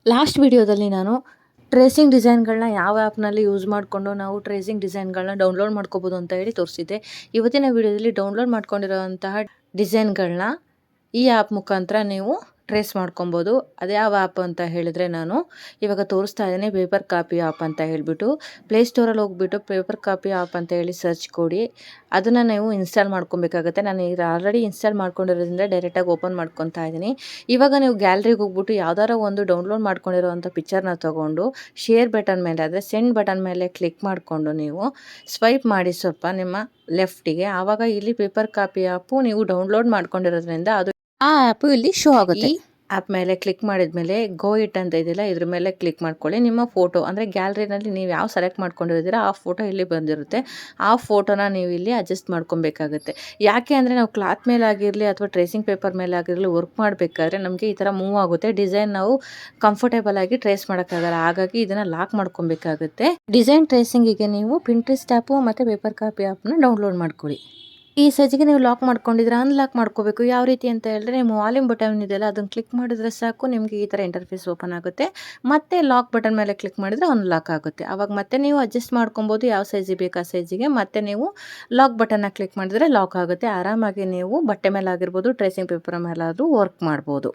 Last ವಿಡಿಯೋದಲ್ಲಿ ನಾನು tracing ಡಿಸೈನ್ಗಳನ್ನ ಯಾವ ಆ್ಯಪ್ನಲ್ಲಿ ಯೂಸ್ ಮಾಡಿಕೊಂಡು ನಾವು ಟ್ರೇಸಿಂಗ್ ಡಿಸೈನ್ಗಳನ್ನ ಡೌನ್ಲೋಡ್ ಮಾಡ್ಕೋಬೋದು ಅಂತ ಹೇಳಿ ತೋರಿಸಿದ್ದೆ. ಇವತ್ತಿನ ವಿಡಿಯೋದಲ್ಲಿ ಡೌನ್ಲೋಡ್ ಮಾಡ್ಕೊಂಡಿರೋಂತಹ ಡಿಸೈನ್ಗಳನ್ನ ಈ ಆ್ಯಪ್ ಮುಖಾಂತರ ನೀವು ಟ್ರೇಸ್ ಮಾಡ್ಕೊಬೋದು. ಅದು ಯಾವ ಆ್ಯಪ್ ಅಂತ ಹೇಳಿದರೆ ನಾನು ಇವಾಗ ತೋರಿಸ್ತಾ ಇದ್ದೀನಿ, ಪೇಪರ್ ಕಾಪಿ ಆ್ಯಪ್ ಅಂತ ಹೇಳಿಬಿಟ್ಟು. ಪ್ಲೇಸ್ಟೋರಲ್ಲಿ ಹೋಗ್ಬಿಟ್ಟು ಪೇಪರ್ ಕಾಪಿ ಆ್ಯಪ್ ಅಂತ ಹೇಳಿ ಸರ್ಚ್ ಕೊಡಿ. ಅದನ್ನು ನೀವು ಇನ್ಸ್ಟಾಲ್ ಮಾಡ್ಕೊಬೇಕಾಗುತ್ತೆ. ನಾನು ಈಗ ಆಲ್ರೆಡಿ ಇನ್ಸ್ಟಾಲ್ ಮಾಡ್ಕೊಂಡಿರೋದ್ರಿಂದ ಡೈರೆಕ್ಟಾಗಿ ಓಪನ್ ಮಾಡ್ಕೊತಾ ಇದ್ದೀನಿ. ಇವಾಗ ನೀವು ಗ್ಯಾಲರಿಗೆ ಹೋಗ್ಬಿಟ್ಟು ಯಾವ್ದಾರ ಒಂದು ಡೌನ್ಲೋಡ್ ಮಾಡ್ಕೊಂಡಿರೋವಂಥ ಪಿಕ್ಚರ್ನ ತೊಗೊಂಡು ಶೇರ್ ಬಟನ್ ಮೇಲೆ ಅಂದರೆ ಸೆಂಡ್ ಬಟನ್ ಮೇಲೆ ಕ್ಲಿಕ್ ಮಾಡಿಕೊಂಡು ನೀವು ಸ್ವೈಪ್ ಮಾಡಿ ಸ್ವಲ್ಪ ನಿಮ್ಮ ಲೆಫ್ಟಿಗೆ. ಆವಾಗ ಇಲ್ಲಿ ಪೇಪರ್ ಕಾಪಿ ಆ್ಯಪು ನೀವು ಡೌನ್ಲೋಡ್ ಮಾಡ್ಕೊಂಡಿರೋದ್ರಿಂದ ಅದು ಆ ಆ್ಯಪು ಇಲ್ಲಿ ಶೋ ಆಗುತ್ತೆ. ಈ ಆ್ಯಪ್ ಮೇಲೆ ಕ್ಲಿಕ್ ಮಾಡಿದ ಮೇಲೆ ಗೋ ಇಟ್ ಅಂತ ಇದೆಯಲ್ಲ, ಇದ್ರ ಮೇಲೆ ಕ್ಲಿಕ್ ಮಾಡ್ಕೊಳ್ಳಿ. ನಿಮ್ಮ ಫೋಟೋ ಅಂದರೆ ಗ್ಯಾಲರಿನಲ್ಲಿ ನೀವು ಯಾವ ಸೆಲೆಕ್ಟ್ ಮಾಡ್ಕೊಂಡಿದ್ದೀರಾ ಆ ಫೋಟೋ ಇಲ್ಲಿ ಬಂದಿರುತ್ತೆ. ಆ ಫೋಟೋನ ನೀವು ಇಲ್ಲಿ ಅಡ್ಜಸ್ಟ್ ಮಾಡ್ಕೊಬೇಕಾಗುತ್ತೆ. ಯಾಕೆ ಅಂದರೆ ನಾವು ಕ್ಲಾತ್ ಮೇಲೆ ಆಗಿರಲಿ ಅಥವಾ ಟ್ರೇಸಿಂಗ್ ಪೇಪರ್ ಮೇಲೆ ಆಗಿರಲಿ ವರ್ಕ್ ಮಾಡಬೇಕಾದ್ರೆ ನಮಗೆ ಈ ಥರ ಮೂವ್ ಆಗುತ್ತೆ. ಡಿಸೈನ್ ನಾವು ಕಂಫರ್ಟೇಬಲ್ ಆಗಿ ಟ್ರೇಸ್ ಮಾಡೋಕ್ಕಾಗಲ್ಲ. ಹಾಗಾಗಿ ಇದನ್ನು ಲಾಕ್ ಮಾಡ್ಕೊಬೇಕಾಗುತ್ತೆ. ಡಿಸೈನ್ ಟ್ರೇಸಿಂಗಿಗೆ ನೀವು ಪಿಂಟ್ರೆಸ್ಟ್ ಆ್ಯಪು ಮತ್ತು ಪೇಪರ್ ಕಾಪಿ ಆ್ಯಪ್ನ ಡೌನ್ಲೋಡ್ ಮಾಡ್ಕೊಳ್ಳಿ. ಈ ಸಜ್ಜಿಗೆ ನೀವು ಲಾಕ್ ಮಾಡ್ಕೊಂಡಿದ್ರೆ ಅನ್ಲಾಕ್ ಮಾಡ್ಕೋಬೇಕು. ಯಾವ ರೀತಿ ಅಂತ ಹೇಳಿದ್ರೆ ನಿಮ್ಮ ವಾಲ್ಯೂಮ್ ಬಟನ್ ಇದೆಯಲ್ಲ, ಅದನ್ನು ಕ್ಲಿಕ್ ಮಾಡಿದ್ರೆ ಸಾಕು ನಿಮಗೆ ಈ ಥರ ಇಂಟರ್ಫೇಸ್ ಓಪನ್ ಆಗುತ್ತೆ. ಮತ್ತೆ ಲಾಕ್ ಬಟನ್ ಮೇಲೆ ಕ್ಲಿಕ್ ಮಾಡಿದರೆ ಅನ್ಲಾಕ್ ಆಗುತ್ತೆ. ಆವಾಗ ಮತ್ತೆ ನೀವು ಅಡ್ಜಸ್ಟ್ ಮಾಡ್ಕೊಬೋದು, ಯಾವ ಸೈಜಿಗೆ ಬೇಕು ಆ ಸೈಜಿಗೆ. ಮತ್ತೆ ನೀವು ಲಾಕ್ ಬಟನ್ನ ಕ್ಲಿಕ್ ಮಾಡಿದರೆ ಲಾಕ್ ಆಗುತ್ತೆ. ಆರಾಮಾಗಿ ನೀವು ಬಟ್ಟೆ ಮೇಲೆ ಆಗಿರ್ಬೋದು, ಟ್ರೇಸಿಂಗ್ ಪೇಪರ್ ಮೇಲಾದರೂ ವರ್ಕ್ ಮಾಡ್ಬೋದು.